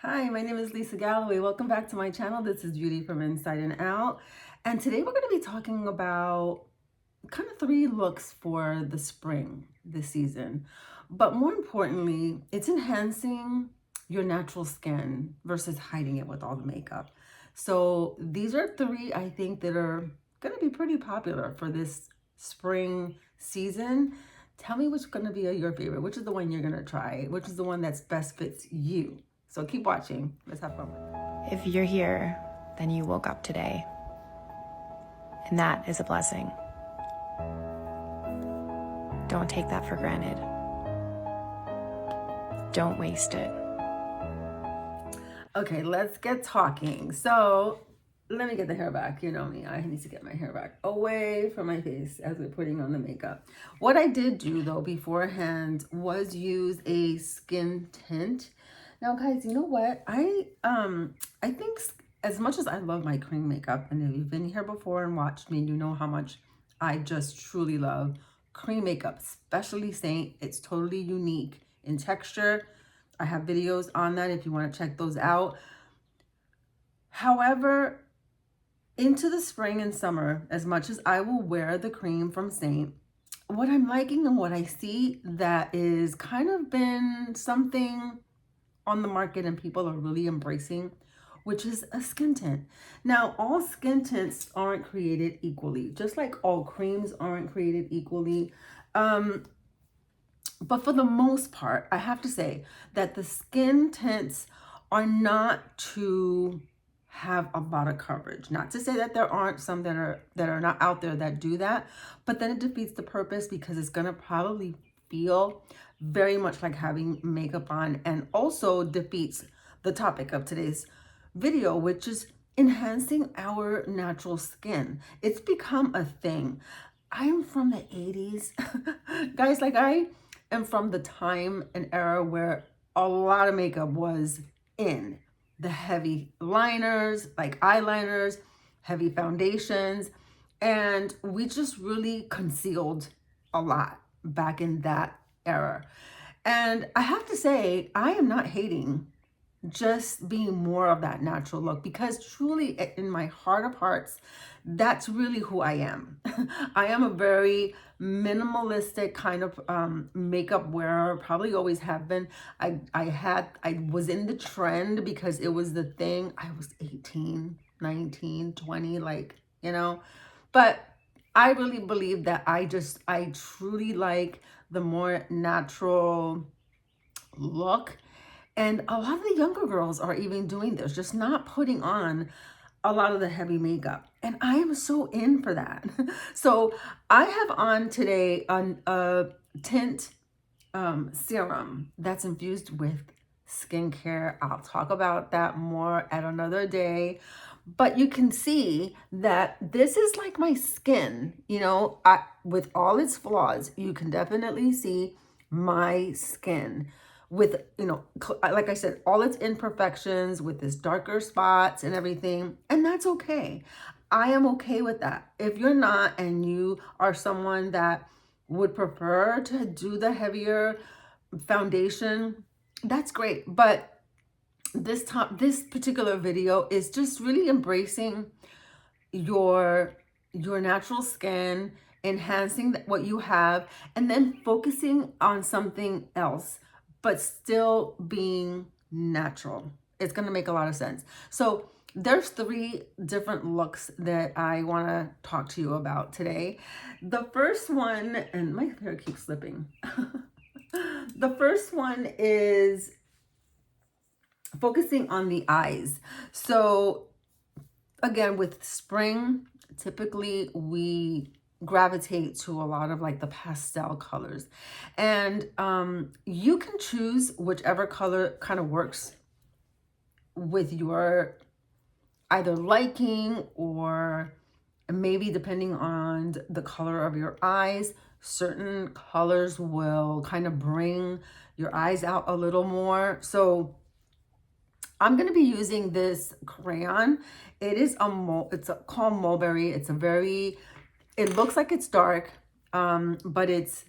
Hi, my name is Lisa Galloway. Welcome back to my channel. This is Beauty from Inside and Out. And today we're going to be talking about kind of 3 looks for the spring this season. But more importantly, it's enhancing your natural skin versus hiding it with all the makeup. So these are 3 I think that are going to be pretty popular for this spring season. Tell me which is going to be your favorite. Which is the one you're going to try? Which is the one that's best fits you? So keep watching. Let's have fun with it. If you're here, then you woke up today. And that is a blessing. Don't take that for granted. Don't waste it. Okay, let's get talking. So let me get the hair back. You know me, I need to get my hair back away from my face as we're putting on the makeup. What I did do though beforehand was use a skin tint. Now guys, you know what? I think as much as I love my cream makeup, and if you've been here before and watched me, you know how much I just truly love cream makeup, especially Seint. It's totally unique in texture. I have videos on that if you want to check those out. However, into the spring and summer, as much as I will wear the cream from Seint, what I'm liking and what I see that is kind of been something on the market and people are really embracing, which is a skin tint. Now, all skin tints aren't created equally, just like all creams aren't created equally. But for the most part, I have to say that the skin tints are not to have a lot of coverage. Not to say that there aren't some that are not out there that do that, but then it defeats the purpose because it's gonna probably feel very much like having makeup on, and also defeats the topic of today's video, which is enhancing our natural skin. It's become a thing. I'm from the 80s. Guys, like I am from the time and era where a lot of makeup was in. The heavy liners, like eyeliners, heavy foundations, and we just really concealed a lot back in that era. And I have to say, I am not hating just being more of that natural look, because truly in my heart of hearts, that's really who I am. I am a very minimalistic kind of makeup wearer, probably always have been. I was in the trend because it was the thing. I was 18, 19, 20, like, you know, but I really believe that I truly like the more natural look. And a lot of the younger girls are even doing this, just not putting on a lot of the heavy makeup. And I am so in for that. So I have on today a tint serum that's infused with skincare. I'll talk about that more at another day. But you can see that this is like my skin, you know, with all its flaws, you can definitely see my skin with, you know, like I said, all its imperfections, with its darker spots and everything. And that's okay. I am okay with that. If you're not, and you are someone that would prefer to do the heavier foundation, that's great. But this particular video is just really embracing your natural skin, enhancing what you have, and then focusing on something else, but still being natural. It's going to make a lot of sense. So there's 3 different looks that I want to talk to you about today. The first one, and my hair keeps slipping. The first one is focusing on the eyes. So again, with spring, typically we gravitate to a lot of like the pastel colors, and you can choose whichever color kind of works with your either liking, or maybe depending on the color of your eyes, certain colors will kind of bring your eyes out a little more. So I'm going to be using this crayon. It is it's called Mulberry. It's it looks like it's dark, but it's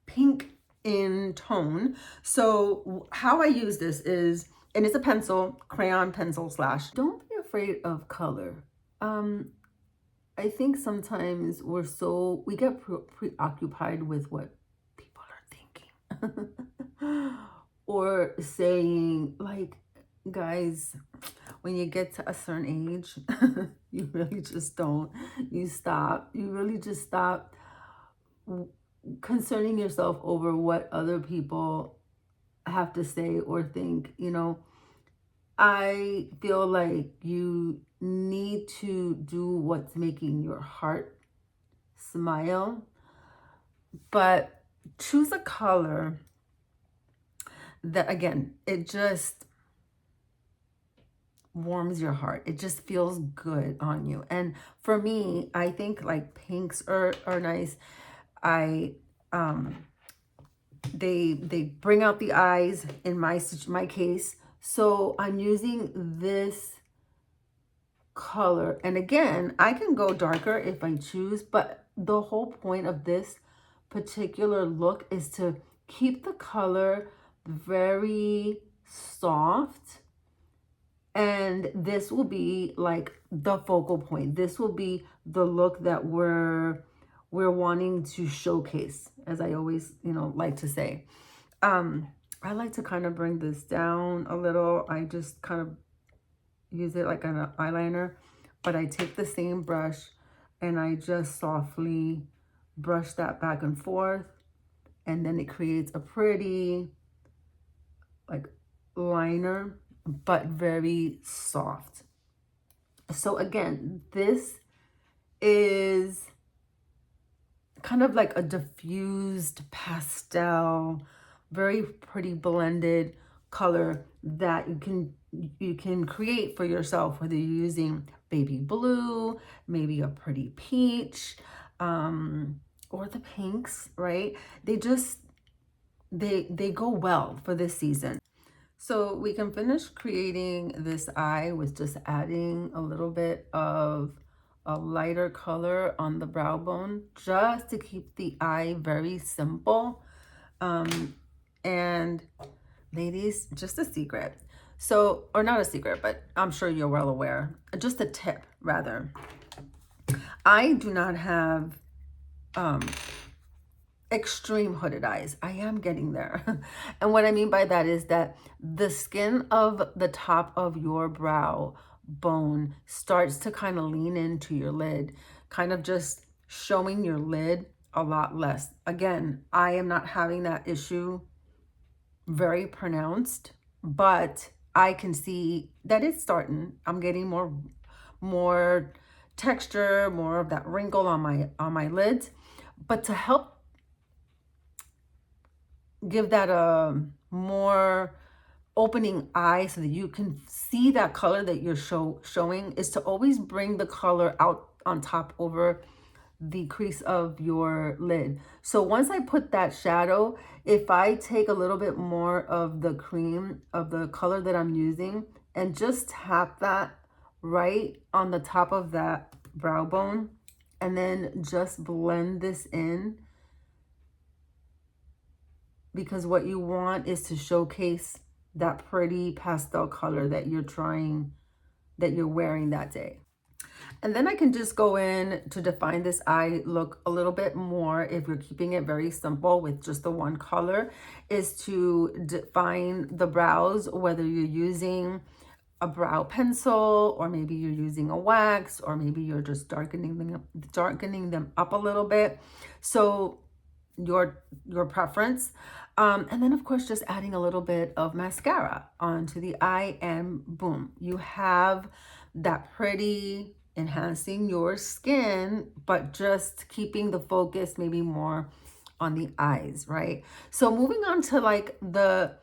pink in tone. So how I use this is, And it's a pencil, crayon pencil slash. Don't be afraid of color. I think sometimes we get preoccupied with what people are thinking. Or saying, like, guys, when you get to a certain age, you really just don't. You stop. You really just stop concerning yourself over what other people have to say or think. You know, I feel like you need to do what's making your heart smile, but choose a color that, again, it just warms your heart. It just feels good on you. And for me, I think like pinks are nice. They bring out the eyes in my case. So I'm using this color. And again, I can go darker if I choose, but the whole point of this particular look is to keep the color very soft. And this will be like the focal point. This will be the look that we're wanting to showcase, as I always, like to say. I like to kind of bring this down a little. I just kind of use it like an eyeliner, but I take the same brush and I just softly brush that back and forth, and then it creates a pretty like liner, but very soft. So again, this is kind of like a diffused pastel, very pretty blended color that you can create for yourself, whether you're using baby blue, maybe a pretty peach, or the pinks, right? They go well for this season. So we can finish creating this eye with just adding a little bit of a lighter color on the brow bone, just to keep the eye very simple. And ladies, just a secret. So, or not a secret, but I'm sure you're well aware. Just a tip, rather. I do not have extreme hooded eyes. I am getting there. And what I mean by that is that the skin of the top of your brow bone starts to kind of lean into your lid, kind of just showing your lid a lot less. Again, I am not having that issue very pronounced, but I can see that it's starting. I'm getting more texture, more of that wrinkle on my lids. But to help give that a more opening eye so that you can see that color that you're showing is to always bring the color out on top over the crease of your lid. So once I put that shadow, if I take a little bit more of the cream of the color that I'm using and just tap that right on the top of that brow bone, and then just blend this in, because what you want is to showcase that pretty pastel color that you're wearing that day. And then I can just go in to define this eye look a little bit more, if you're keeping it very simple with just the one color, is to define the brows, whether you're using a brow pencil, or maybe you're using a wax, or maybe you're just darkening them up a little bit. So your preference. And then of course, just adding a little bit of mascara onto the eye, and boom, you have that pretty, enhancing your skin, but just keeping the focus maybe more on the eyes, right? So moving on to like the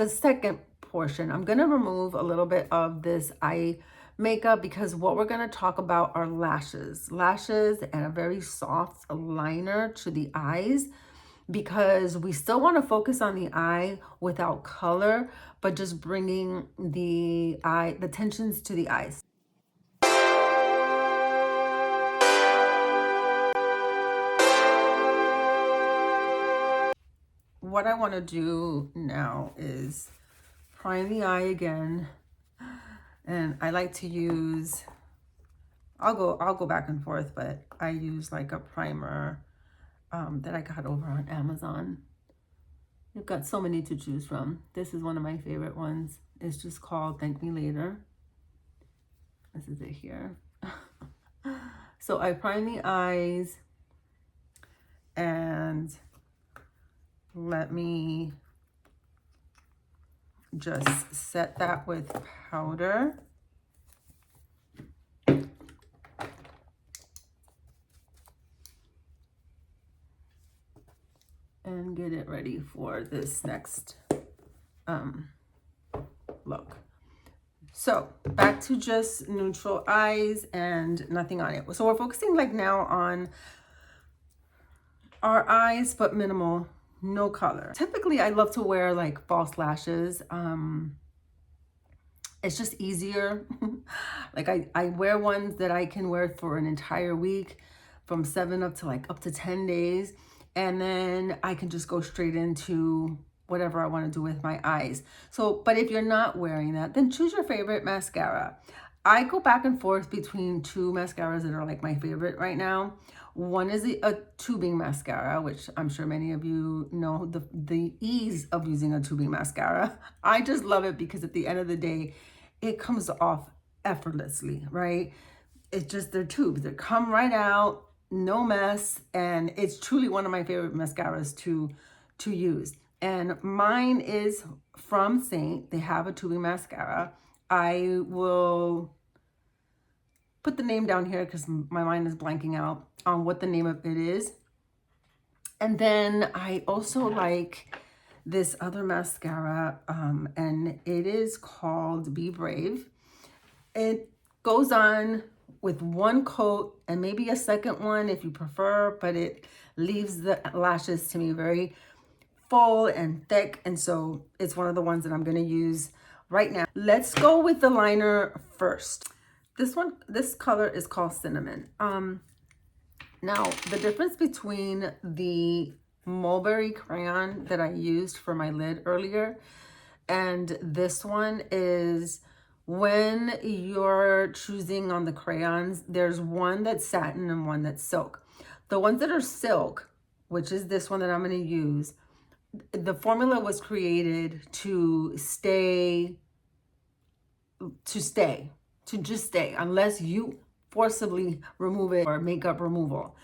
second portion, I'm gonna remove a little bit of this eye makeup, because what we're going to talk about are lashes and a very soft liner to the eyes, because we still want to focus on the eye without color, but just bringing the tensions to the eyes. What I want to do now is prime the eye again. And I like to use, I'll go back and forth, but I use like a primer that I got over on Amazon. You've got so many to choose from. This is one of my favorite ones. It's just called Thank Me Later. This is it here. So I prime the eyes, and let me just set that with powder. And get it ready for this next look. So back to just neutral eyes and nothing on it. So we're focusing like now on our eyes, but minimal, no color. Typically I love to wear like false lashes. It's just easier. Like I wear ones that I can wear for an entire week, from 7 up to 10 days. And then I can just go straight into whatever I want to do with my eyes. So, but if you're not wearing that, then choose your favorite mascara. I go back and forth between two mascaras that are like my favorite right now. One is a tubing mascara, which I'm sure many of you know the ease of using a tubing mascara. I just love it because at the end of the day, it comes off effortlessly, right? It's just, they're tubes. They come right out, no mess, and it's truly one of my favorite mascaras to use. And mine is from Seint. They have a tubing mascara. I will put the name down here because my mind is blanking out on what the name of it is. And then I also like this other mascara, and it is called Be Brave. It goes on with one coat and maybe a second one if you prefer, but it leaves the lashes to me very full and thick, and so it's one of the ones that I'm going to use right now. Let's go with the liner first. This color is called Cinnamon. Now the difference between the mulberry crayon that I used for my lid earlier and this one is, when you're choosing on the crayons, there's one that's satin and one that's silk. The ones that are silk, which is this one that I'm going to use, the formula was created to just stay, unless you forcibly remove it, or makeup removal.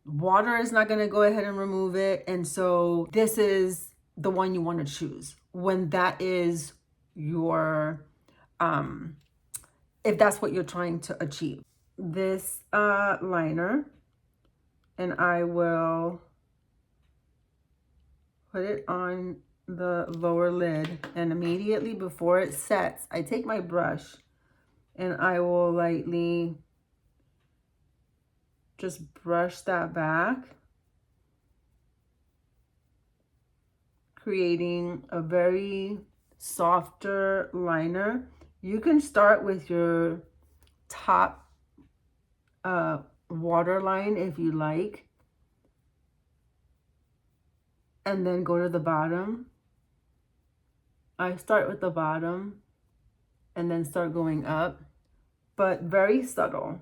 Water is not going to go ahead and remove it. And so this is the one you want to choose when that is your, if that's what you're trying to achieve. This liner, and I will put it on the lower lid, and immediately before it sets, I take my brush and I will lightly just brush that back, creating a very softer liner. You can start with your top waterline if you like, and then go to the bottom. I start with the bottom and then start going up, but very subtle,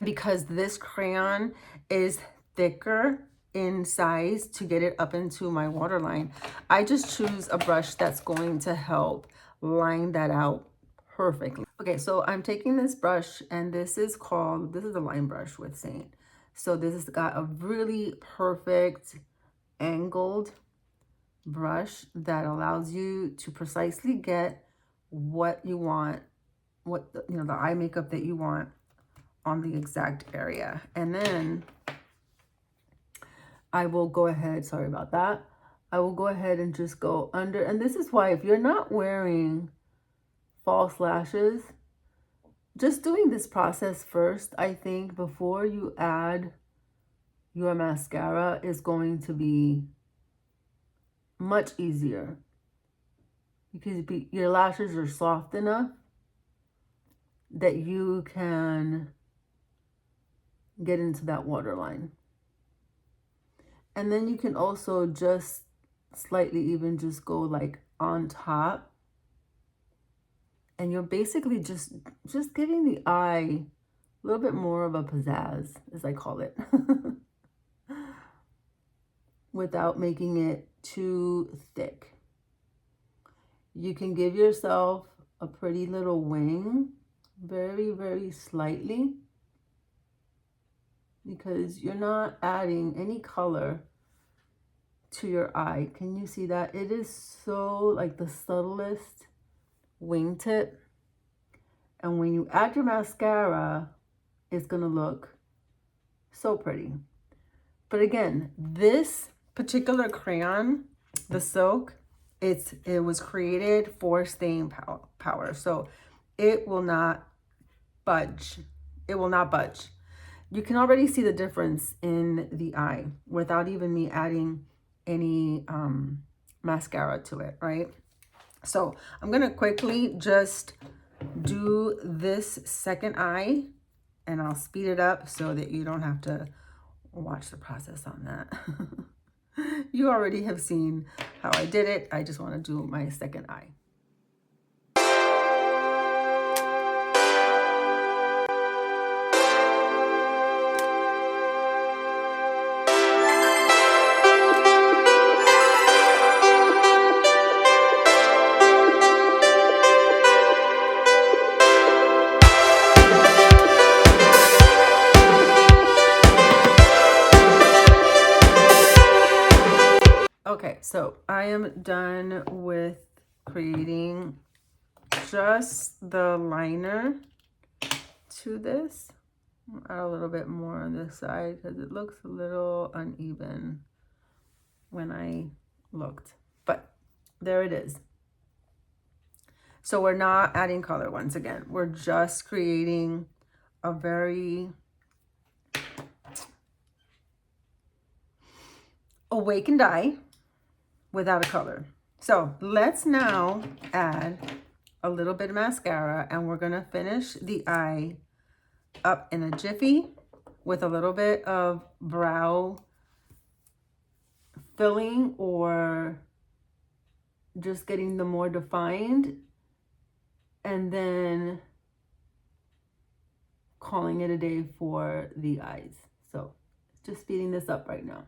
because this crayon is thicker in size to get it up into my waterline. I just choose a brush that's going to help line that out perfectly. Okay, so I'm taking this brush, and this is a line brush with Seint. So this has got a really perfect angled brush that allows you to precisely get what you want, the eye makeup that you want on the exact area. And then I will go ahead, sorry about that, I will go ahead and just go under. And this is why, if you're not wearing false lashes, just doing this process first, I think, before you add your mascara, is going to be much easier, because your lashes are soft enough that you can get into that waterline. And then you can also just slightly even just go like on top And you're basically just giving the eye a little bit more of a pizzazz, as I call it, without making it too thick. You can give yourself a pretty little wing, very, very slightly, because you're not adding any color to your eye. Can you see that? It is so like the subtlest wingtip. And when you add your mascara, it's gonna look so pretty. But again, this particular crayon, the Silk, it was created for staying power. So it will not budge. It will not budge. You can already see the difference in the eye without even me adding any mascara to it, right? So I'm gonna quickly just do this second eye, and I'll speed it up so that you don't have to watch the process on that. You already have seen how I did it. I just want to do my second eye. Okay, so I am done with creating just the liner to this. I'll add a little bit more on this side because it looks a little uneven when I looked, but there it is. So we're not adding color once again. We're just creating a very awakened eye without a color. So let's now add a little bit of mascara, and we're gonna finish the eye up in a jiffy with a little bit of brow filling, or just getting them more defined, and then calling it a day for the eyes. So just speeding this up right now.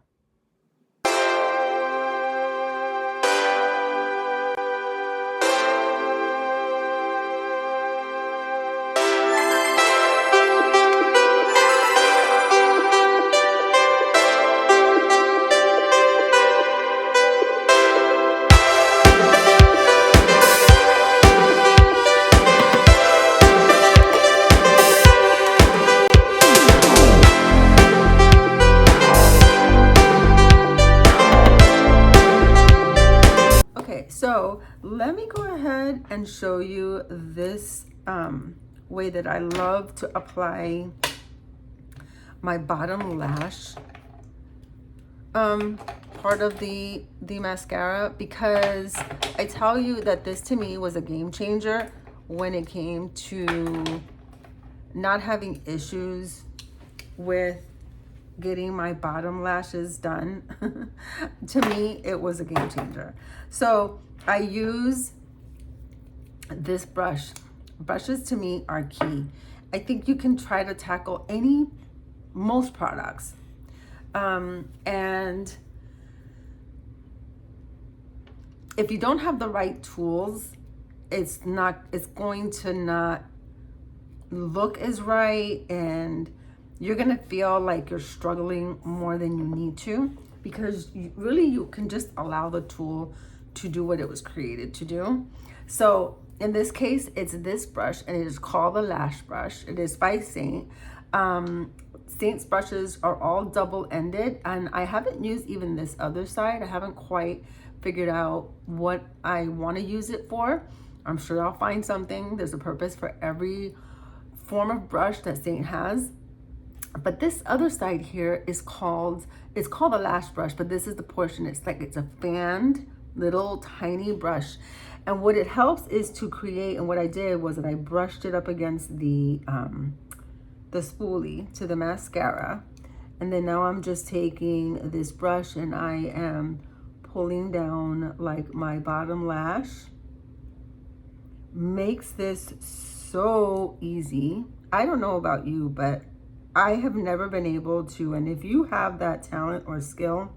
So let me go ahead and show you this way that I love to apply my bottom lash part of the mascara, because I tell you that this to me was a game changer when it came to not having issues with getting my bottom lashes done. To me, it was a game changer. So I use this brush. Brushes to me are key. I think you can try to tackle most products. And if you don't have the right tools, it's going to not look as right, and you're gonna feel like you're struggling more than you need to, because you can just allow the tool to do what it was created to do. So in this case, it's this brush, and it is called the Lash Brush. It is by Seint. Seint's brushes are all double-ended, and I haven't used even this other side. I haven't quite figured out what I want to use it for. I'm sure I'll find something. There's a purpose for every form of brush that Seint has. But this other side here is called a lash brush, but this is the portion. It's a fanned little tiny brush. And what it helps is to create, and what I did was that I brushed it up against the spoolie to the mascara. And then now I'm just taking this brush and I am pulling down like my bottom lash makes this so easy. I don't know about you, but I have never been able to, and if you have that talent or skill,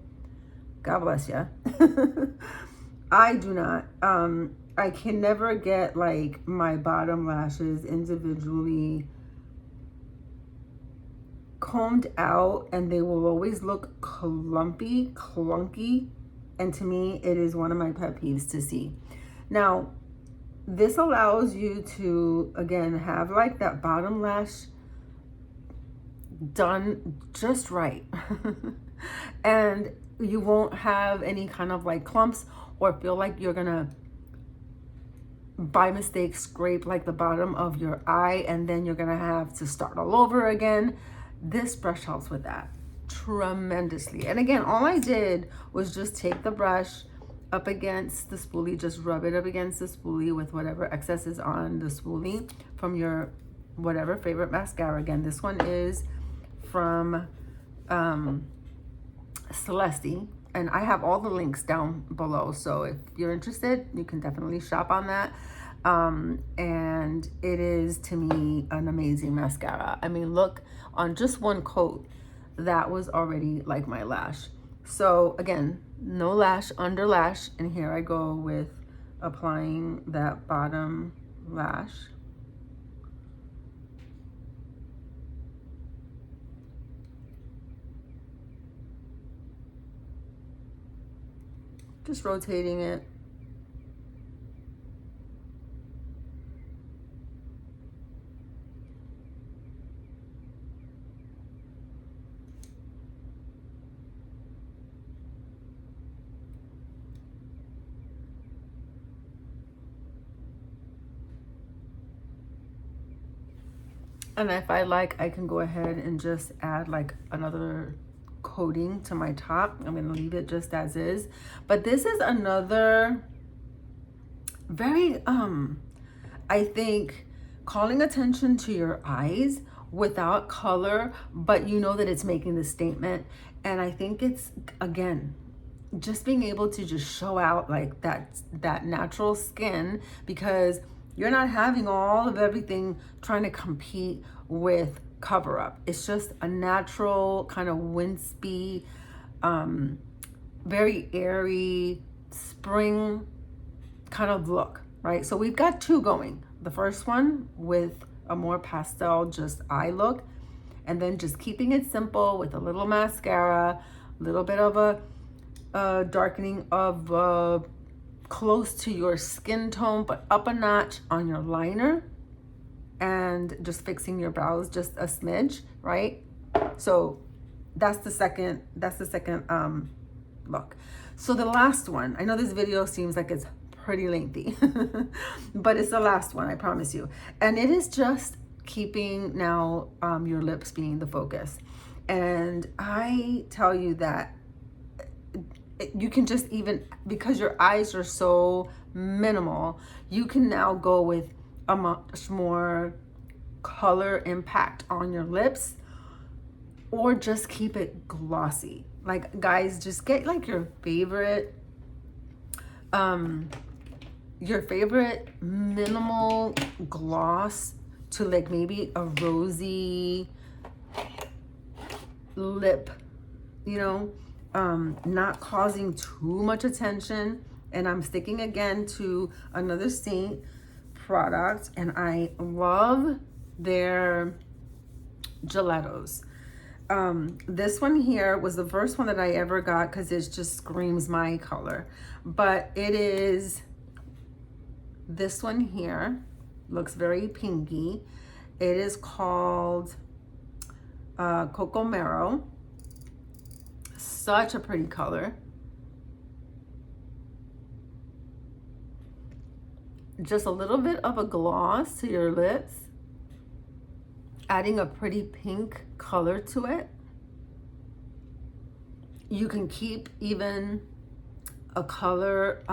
God bless you. I do not. I can never get like my bottom lashes individually combed out, and they will always look clunky. And to me, it is one of my pet peeves to see. Now, this allows you to, again, have like that bottom lash done just right. And you won't have any kind of like clumps or feel like you're gonna by mistake scrape like the bottom of your eye and then you're gonna have to start all over again. This brush helps with that tremendously. And again, all I did was just take the brush up against the spoolie, just rub it up against the spoolie with whatever excess is on the spoolie from your whatever favorite mascara. Again, this one is from Celesty, and I have all the links down below, so if you're interested, you can definitely shop on that. And it is, to me, an amazing mascara. I mean, look, on just one coat, that was already like my lash. So again, no lash, under lash, and here I go with applying that bottom lash. Just rotating it. And if I like, I can go ahead and just add like another coating to my top. I'm gonna leave it just as is. But this is another very, I think, calling attention to your eyes without color, but you know that it's making the statement. And I think it's, again, just being able to just show out like that natural skin, because you're not having all of everything trying to compete with cover up. It's just a natural kind of wispy, very airy spring kind of look, right? So we've got two going. The first one with a more pastel just eye look, and then just keeping it simple with a little mascara, a little bit of a darkening of close to your skin tone, but up a notch on your liner, and just fixing your brows just a smidge, right? So that's the second look. So the last one, I know this video seems like it's pretty lengthy, but it's the last one, I promise you. And it is just keeping now your lips being the focus. And I tell you that you can just, even because your eyes are so minimal, you can now go with a much more color impact on your lips, or just keep it glossy. Like, guys, just get like your favorite minimal gloss to like maybe a rosy lip, you know, not causing too much attention. And I'm sticking again to another Seint product, and I love their gelatos. This one here was the first one that I ever got because it just screams my color, but it is this one here, looks very pinky. It is called Coco Marrow. Such a pretty color. Just a little bit of a gloss to your lips, adding a pretty pink color to it. You can keep even a color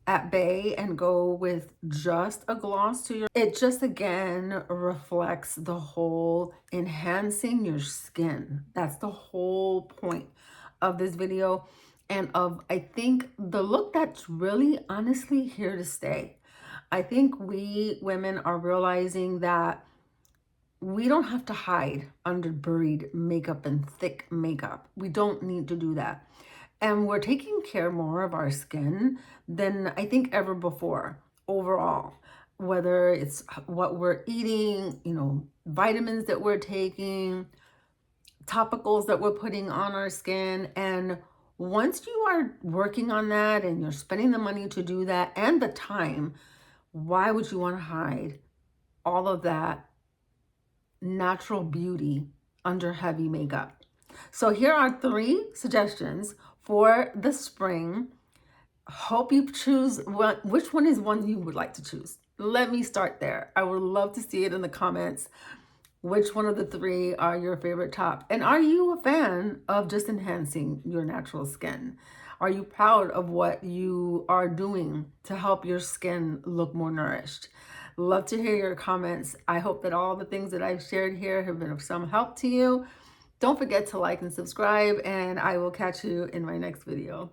at bay and go with just a gloss to your, it just again reflects the whole enhancing your skin. That's the whole point of this video, and of, I think, the look that's really honestly here to stay. I think we women are realizing that we don't have to hide under buried makeup and thick makeup. We don't need to do that. And we're taking care more of our skin than I think ever before overall. Whether it's what we're eating, vitamins that we're taking, topicals that we're putting on our skin. And once you are working on that and you're spending the money to do that and the time, why would you want to hide all of that natural beauty under heavy makeup? So here are 3 suggestions for the spring. Hope you choose which one is one you would like to choose. Let me start there. I would love to see it in the comments. Which one of the 3 are your favorite top? And are you a fan of just enhancing your natural skin? Are you proud of what you are doing to help your skin look more nourished? Love to hear your comments. I hope that all the things that I've shared here have been of some help to you. Don't forget to like and subscribe, and I will catch you in my next video.